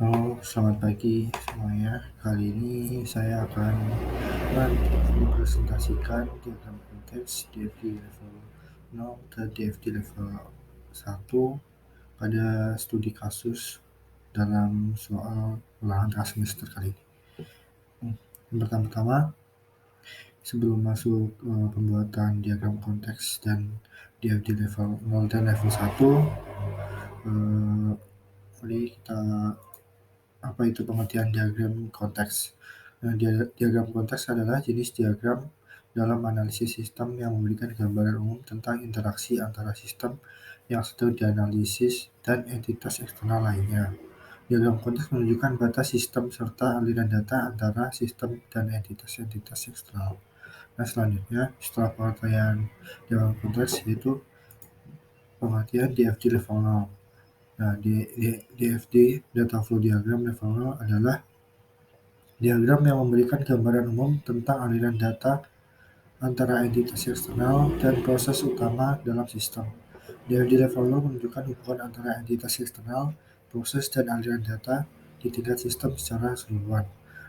Halo, selamat pagi semuanya. Kali ini saya akan mempresentasikan diagram konteks DFD level 0 dan DFD level 1 pada studi kasus dalam soal ulangan tengah semester kali ini. Yang pertama-tama, sebelum masuk pembuatan diagram konteks dan DFD level 0 dan level 1, mari kita apa itu pengertian diagram konteks? Nah, diagram konteks adalah jenis diagram dalam analisis sistem yang memberikan gambaran umum tentang interaksi antara sistem yang sedang dianalisis dan entitas eksternal lainnya. Diagram konteks menunjukkan batas sistem serta aliran data antara sistem dan entitas-entitas eksternal. Nah, selanjutnya, setelah pengertian diagram konteks yaitu pengertian DFD level 0. Nah, DFD data flow diagram level 0 adalah diagram yang memberikan gambaran umum tentang aliran data antara entitas eksternal dan proses utama dalam sistem. DFD level 0 menunjukkan hubungan antara entitas eksternal, proses, dan aliran data di tingkat sistem secara keseluruhan.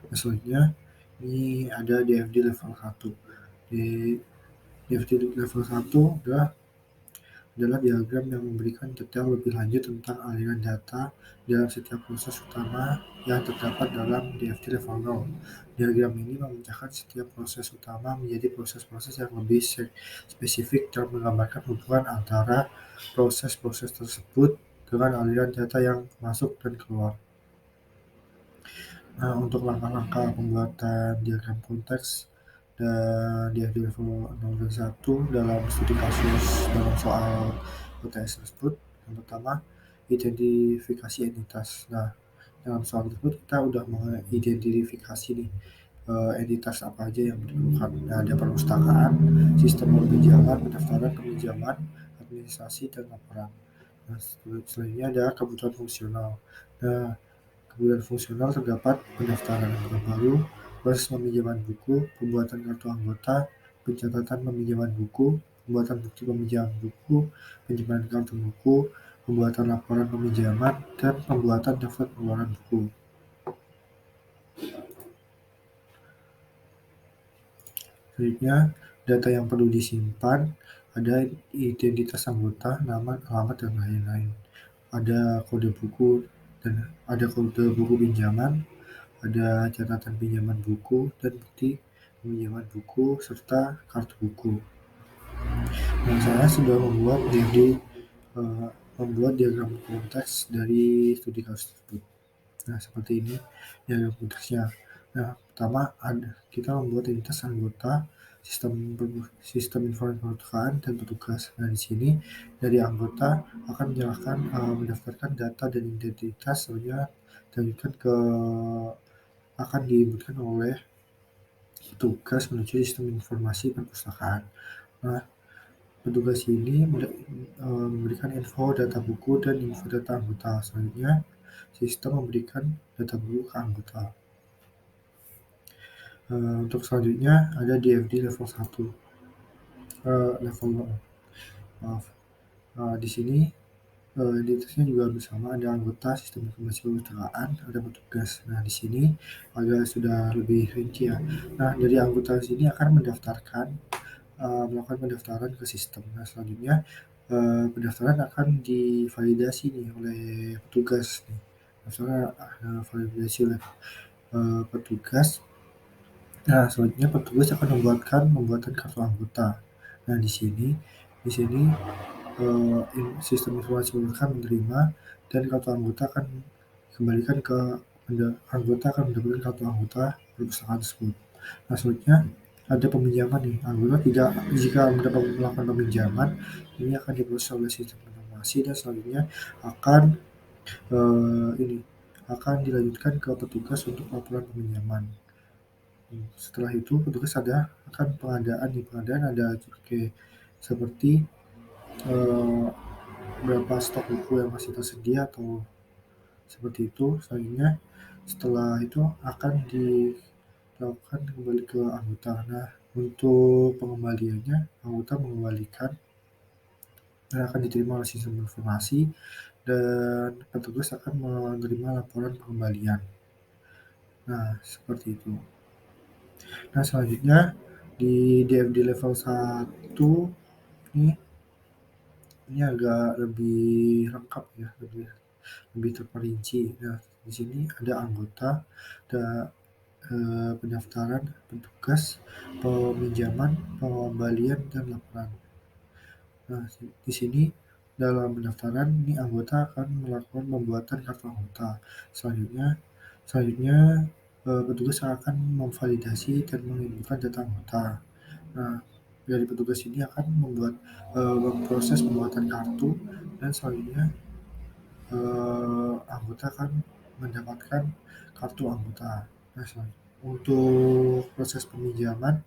Nah, selanjutnya, ini ada DFD level 1. Di DFD level 1 adalah diagram yang memberikan detail lebih lanjut tentang aliran data dalam setiap proses utama yang terdapat dalam DFD level 0. Diagram ini memecahkan setiap proses utama menjadi proses-proses yang lebih spesifik dan menggambarkan hubungan antara proses-proses tersebut dengan aliran data yang masuk dan keluar. Nah, untuk langkah-langkah pembuatan diagram konteks dan DFD level 0 dan 1 dalam studi kasus dalam soal UTS tersebut, yang pertama, identifikasi entitas. Nah, dalam soal tersebut kita udah mengidentifikasi nih entitas apa aja yang diperlukan. Nah, ada perpustakaan, sistem peminjaman, pendaftaran peminjaman, administrasi, dan laporan. Nah, selanjutnya ada kebutuhan fungsional. Nah, kebutuhan fungsional terdapat pendaftaran anggota baru, proses peminjaman buku, pembuatan kartu anggota, pencatatan peminjaman buku, pembuatan bukti peminjaman buku, penyimpanan kartu buku, pembuatan laporan peminjaman, dan pembuatan daftar pengeluaran buku. Selanjutnya, data yang perlu disimpan ada identitas anggota, nama, alamat, dan lain-lain. Ada kode buku dan ada kode buku pinjaman, ada catatan pinjaman buku dan bukti peminjaman buku serta kartu buku. Nah, saya sudah membuat diagram konteks dari studi kasus tersebut. Nah, seperti ini diagram konteksnya. Nah, pertama kita membuat identitas anggota, sistem informasi kepedulian dan petugas. Nah, di sini dari anggota akan menyerahkan mendaftarkan data dan identitas selanjutnya akan diinputkan oleh petugas menuju sistem informasi perpustakaan. Nah, petugas ini memberikan info data buku dan info data anggota. Selanjutnya, sistem memberikan data buku ke anggota. Untuk selanjutnya ada DFD level 1. Level 0. Maaf. Di sini identitasnya juga bersama, ada anggota sistem informasi perpustakaan, ada petugas. Nah, di sini agak sudah lebih rinci ya. Nah, dari anggota sini akan melakukan pendaftaran ke sistem. Nah, selanjutnya pendaftaran akan divalidasi nih oleh petugas nih. Validasi oleh petugas. Nah, selanjutnya petugas akan membuatan kartu anggota. Nah, di sini sistem informasi akan menerima dan kartu anggota akan dikembalikan ke anggota akan mendapatkan kartu anggota perpustakaan tersebut. Nah, selanjutnya ada peminjaman nih. Anggota jika melakukan peminjaman, ini akan diproses oleh sistem informasi dan selanjutnya akan akan dilanjutkan ke petugas untuk laporan peminjaman. Setelah itu petugas akan pengadaan ada seperti berapa stok buku yang masih tersedia atau seperti itu. Selanjutnya setelah itu akan dilakukan kembali ke anggota. Nah, untuk pengembaliannya anggota mengembalikan dan akan diterima oleh sistem informasi dan petugas akan menerima laporan pengembalian. Nah, seperti itu. Nah, selanjutnya di DFD level 1 nih, ini agak lebih lengkap ya, lebih lebih terperinci. Nah, di sini ada anggota, ada, pendaftaran, petugas, peminjaman, pengembalian, dan laporan. Nah, di sini dalam pendaftaran ini anggota akan melakukan pembuatan kartu anggota. Selanjutnya selanjutnya, petugas akan memvalidasi dan menginputkan data anggota. Nah, dari petugas ini akan memproses pembuatan kartu dan selanjutnya, anggota akan mendapatkan kartu anggota. Nah, untuk proses peminjaman,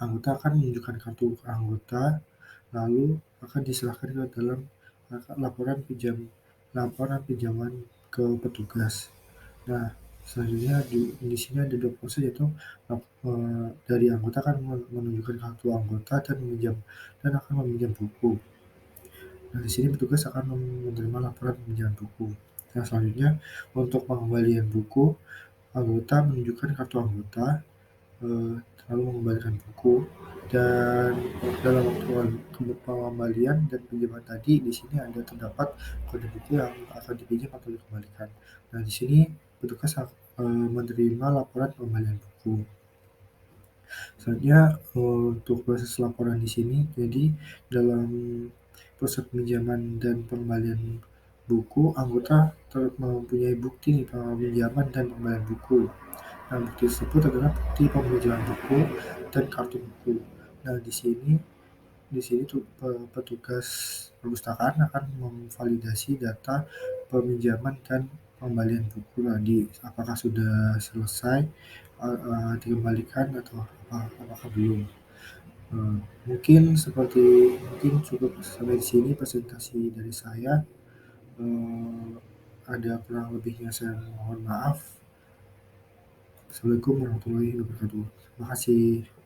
anggota akan menunjukkan kartu anggota, lalu akan diserahkan ke dalam laporan pinjaman ke petugas. Nah, selanjutnya di sini ada 2 proses yaitu, dari anggota akan menunjukkan kartu anggota dan akan meminjam buku. Nah, di sini petugas akan menerima laporan peminjaman buku. Nah, selanjutnya untuk pengembalian buku, anggota menunjukkan kartu anggota, eee, lalu mengembalikan buku dan dalam waktu pengembalian dan pinjaman tadi, di sini terdapat kode buku yang akan dipinjam atau dikembalikan. Nah, di sini petugas menerima laporan pengembalian buku. Selanjutnya, untuk proses laporan di sini, jadi dalam proses pinjaman dan pengembalian buku, anggota mempunyai bukti nih peminjaman dan pengembalian buku. Nah, bukti tersebut adalah bukti peminjaman buku dan kartu buku. Nah, di sini tuh, petugas perpustakaan akan memvalidasi data peminjaman dan pengembalian buku tadi, apakah sudah selesai, dikembalikan atau apakah belum. Eee, mungkin cukup sampai di sini presentasi dari saya, eee, ada kurang lebihnya saya mohon maaf. Assalamualaikum warahmatullahi wabarakatuh. Terima kasih.